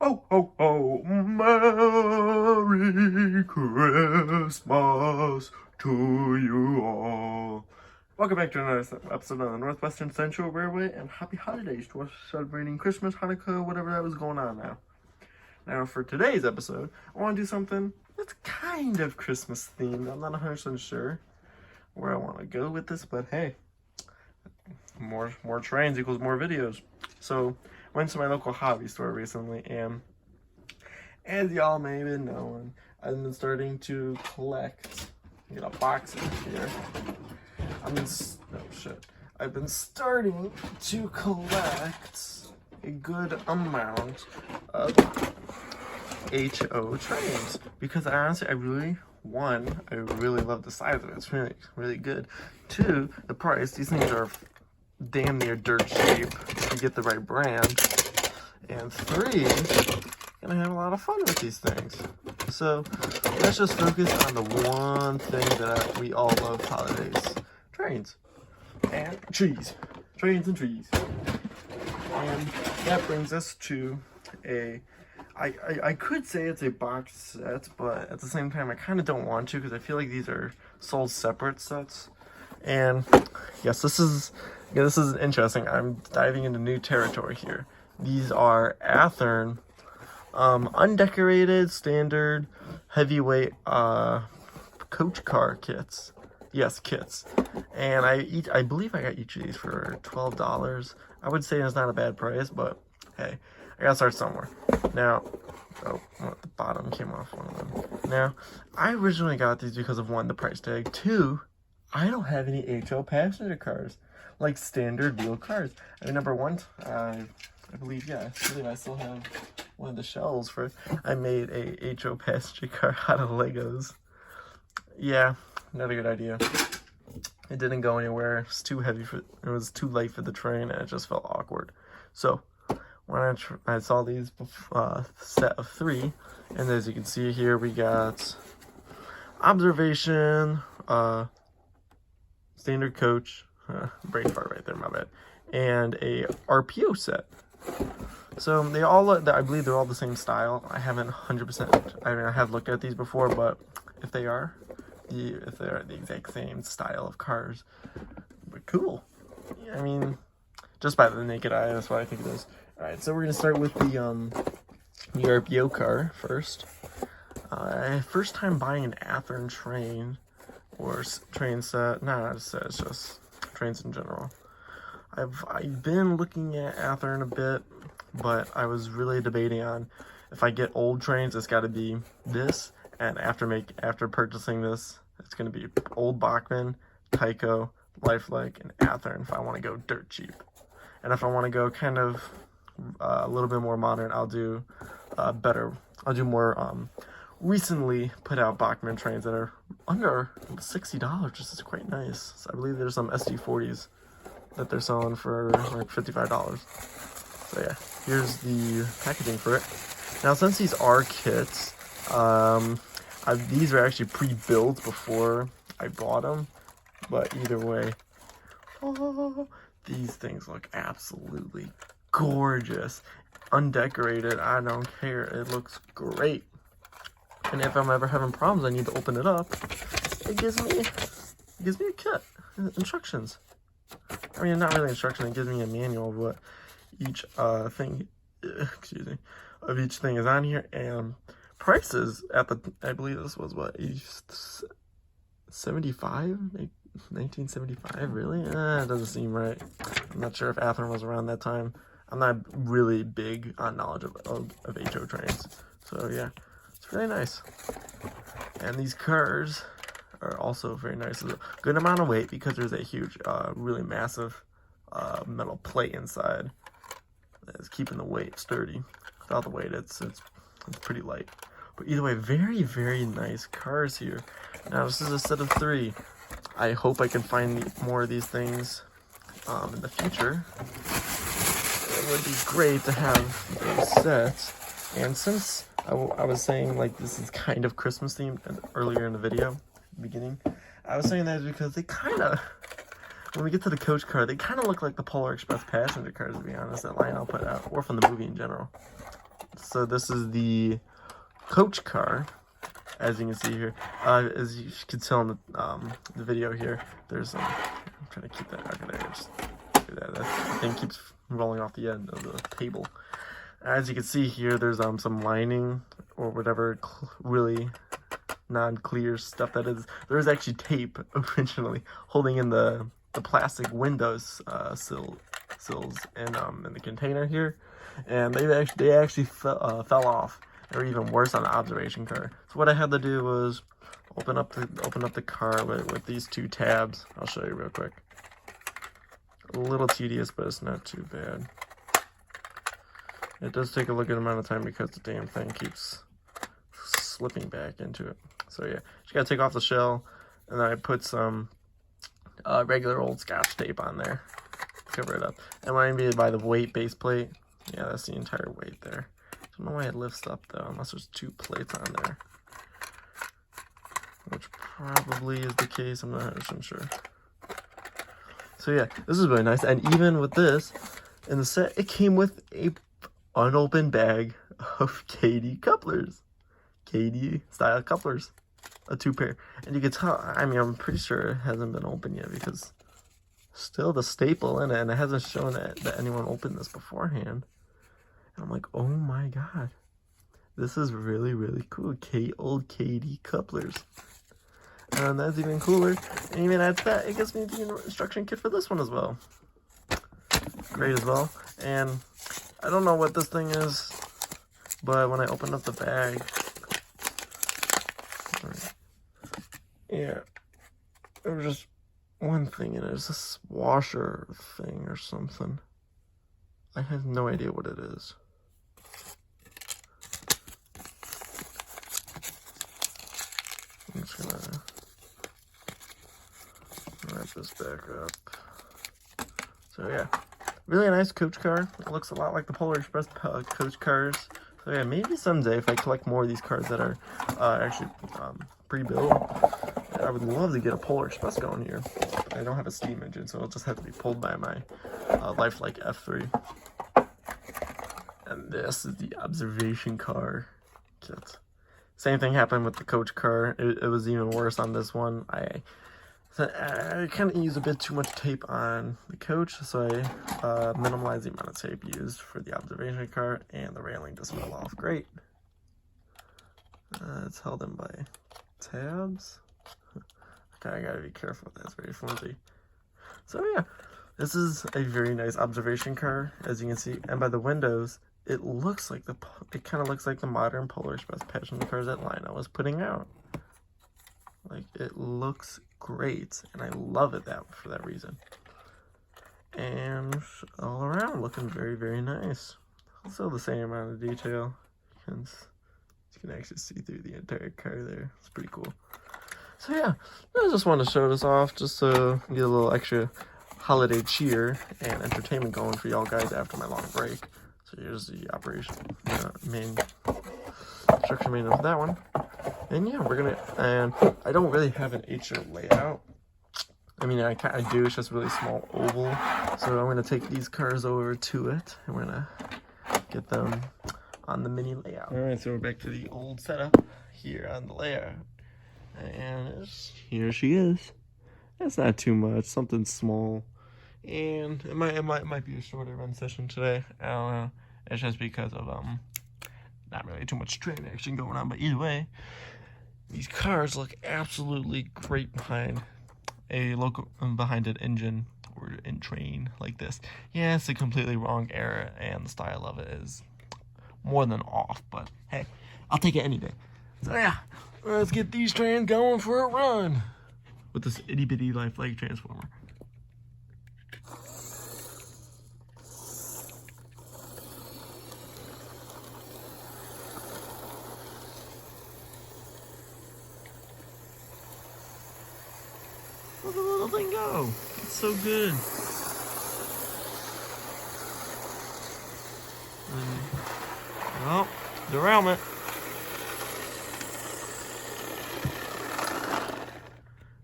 Oh, oh, oh, Merry Christmas to you all. Welcome back to another episode of the Northwestern Central Railway, and happy holidays to us celebrating Christmas, Hanukkah, whatever that was going on now. Now, for today's episode, I want to do something that's kind of Christmas themed. I'm not 100% sure where I want to go with this, but hey, more trains equals more videos. So, went to my local hobby store recently, and as y'all may have been knowing, I've been starting to collect, boxes here. I've been starting to collect a good amount of HO trains because I really love the size of it. It's really, really good. Two, the price. These things are damn near dirt cheap if you get the right brand. And three, gonna have a lot of fun with these things. So let's just focus on the one thing that we all love holidays: trains and trees. Trains and trees. And that brings us to I could say it's a box set, but at the same time I kind of don't want to because I feel like these are sold separate sets. And yes, this is interesting. I'm diving into new territory here. These are Athearn undecorated standard heavyweight coach car kits. Yes, kits. And I believe I got each of these for $12. I would say it's not a bad price, but hey, I gotta start somewhere. Now, the bottom came off one of them. Now, I originally got these because of one, the price tag. Two, I don't have any HO passenger cars, like standard wheel cars. I mean, number one, I believe I still have one of the shells for. I made a HO passenger car out of Legos. Yeah, not a good idea. It didn't go anywhere. It's too heavy it was too light for the train, and it just felt awkward. So when I saw these set of three, and as you can see here, we got observation, standard coach, brake part right there, my bad, and a RPO set. So they all, I believe they're all the same style. I haven't 100%, I have looked at these before, but if they're the exact same style of cars, but cool. I mean, just by the naked eye, that's what I think it is. Alright, so we're going to start with the RPO car first. First time buying an Athearn train, or train set, not a set, it's just trains in general. I've been looking at Athearn a bit, but I was really debating on if I get old trains, it's got to be this, and after purchasing this, it's going to be old Bachmann, Tyco, Lifelike, and Athearn if I want to go dirt cheap. And if I want to go kind of a little bit more modern, I'll do more recently put out Bachmann trains that are under $60, which is quite nice. So I believe there's some SD40s that they're selling for like $55. So yeah, here's the packaging for it. Now, since these are kits, these are actually pre-built before I bought them, but either way, these things look absolutely gorgeous. Undecorated, I don't care, it looks great. And if I'm ever having problems, I need to open it up, it gives me a kit, instructions. I mean, not really instructions, it gives me a manual of what each thing of each thing is on here, and prices at the, I believe this was what, 75? 1975, really? It doesn't seem right. I'm not sure if Athearn was around that time. I'm not really big on knowledge of HO trains. So yeah, it's really nice. And these cars are also very nice. There's a good amount of weight because there's a huge, really massive metal plate inside that's keeping the weight sturdy. Without the weight, it's pretty light. But either way, very, very nice cars here. Now, this is a set of three. I hope I can find more of these things in the future. It would be great to have those sets. And since I was saying like this is kind of Christmas themed earlier in the video, beginning, I was saying that because they kind of, when we get to the coach car, they kind of look like the Polar Express passenger cars, to be honest, that Lionel put out, or from the movie in general. So this is the coach car, as you can see here. As you can tell in the video here, there's I'm trying to keep that out of there. Just do that. That thing keeps rolling off the end of the table. As you can see here, there's some lining or whatever really non-clear stuff that is. There is actually tape originally holding in the plastic windows sills in the container here, and they actually fell off. Or even worse on the observation car. So what I had to do was open up the car with these two tabs. I'll show you real quick. A little tedious, but it's not too bad. It does take a good amount of time because the damn thing keeps slipping back into it. So yeah, just gotta take off the shell, and then I put some regular old Scotch tape on there, cover it up. And what I mean by the weight base plate, yeah, that's the entire weight there. I don't know why it lifts up though, unless there's two plates on there, which probably is the case. I'm not 100% sure. So yeah, this is really nice. And even with this in the set, it came with a unopened bag of KD couplers, KD style couplers, a 2-pair. And you can tell, I mean, I'm pretty sure it hasn't been opened yet because still the staple in it, and it hasn't shown that anyone opened this beforehand. I'm like, oh my god, this is really, really cool. Old KD couplers. And that's even cooler. And even at that, it gives me the instruction kit for this one as well. Great as well. And I don't know what this thing is, but when I opened up the bag, yeah, there was just one thing in it. It's this washer thing or something. I have no idea what it is. I'm just gonna wrap this back up. So yeah, really nice coach car. It looks a lot like the Polar Express coach cars. So yeah, maybe someday if I collect more of these cars that are actually pre-built, I would love to get a Polar Express going here. I don't have a steam engine, so it'll just have to be pulled by my Lifelike F3. And this is the observation car kit. Same thing happened with the coach car. It was even worse on this one. I kind of used a bit too much tape on the coach, so I minimalized the amount of tape used for the observation car, and the railing just fell off. Great. It's held in by tabs. Okay, I gotta be careful. That's very flimsy. So yeah, this is a very nice observation car, as you can see, and by the windows, it looks like it kind of looks like the modern Polar Express passenger cars that Lionel was putting out. Like, it looks great, and I love it for that reason. And all around, looking very, very nice. Also the same amount of detail. You can actually see through the entire car there. It's pretty cool. So yeah, I just wanted to show this off just to get a little extra holiday cheer and entertainment going for y'all guys after my long break. So here's the operation main structure manual for that one. And yeah, and I don't really have an HO layout. I mean, I do, it's just really small oval. So I'm gonna take these cars over to it, and we're gonna get them on the mini layout. All right, so we're back to the old setup here on the layout. And here she is. That's not too much, something small. And it might be a shorter run session today. I don't know. It's just because of not really too much train action going on. But either way, these cars look absolutely great behind an engine or in train like this. Yeah, it's a completely wrong era, and the style of it is more than off. But hey, I'll take it any day. So yeah, let's get these trains going for a run with this itty bitty Lifelike transformer. Look at the little thing go. It's so good. Oh, derailment.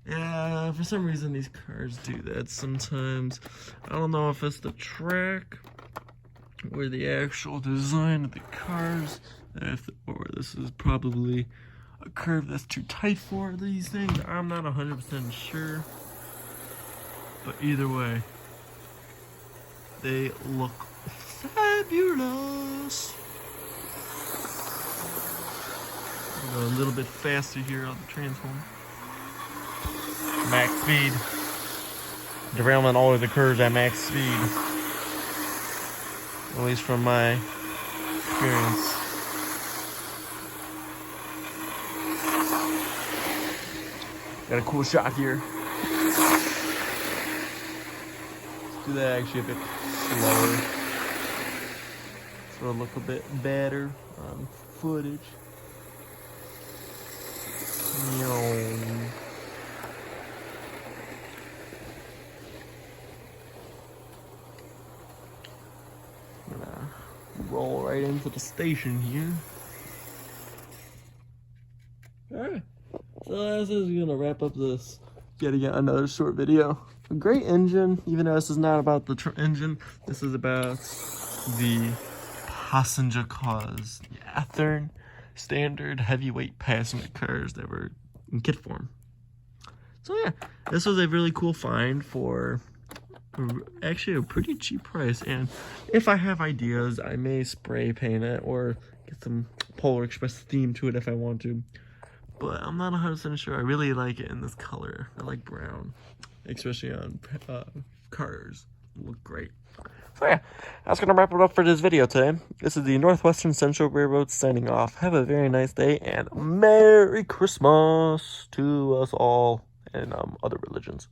Yeah, for some reason these cars do that sometimes. I don't know if it's the track where the actual design of the cars, or this is probably a curve that's too tight for these things. I'm not 100% sure, but either way, they look fabulous. I'll go a little bit faster here on the transform. Max speed. Derailment always occurs at max speed. At least from my experience. Got a cool shot here. Let's do that actually a bit slower. So it'll look a bit better on footage. Gonna roll right into the station here. Alright, so this is gonna wrap up this yet again another short video. A great engine, even though this is not about the engine, this is about the passenger cars, the Athearn standard heavyweight passenger cars that were in kit form. So yeah, this was a really cool find for actually a pretty cheap price, and if I have ideas, I may spray paint it or get some Polar Express theme to it if I want to, but I'm not 100% sure. I really like it in this color. I like brown, especially on cars. It look great. So yeah, that's gonna wrap it up for this video today. This is the Northwestern Central Railroad signing off. Have a very nice day, and Merry Christmas to us all and other religions.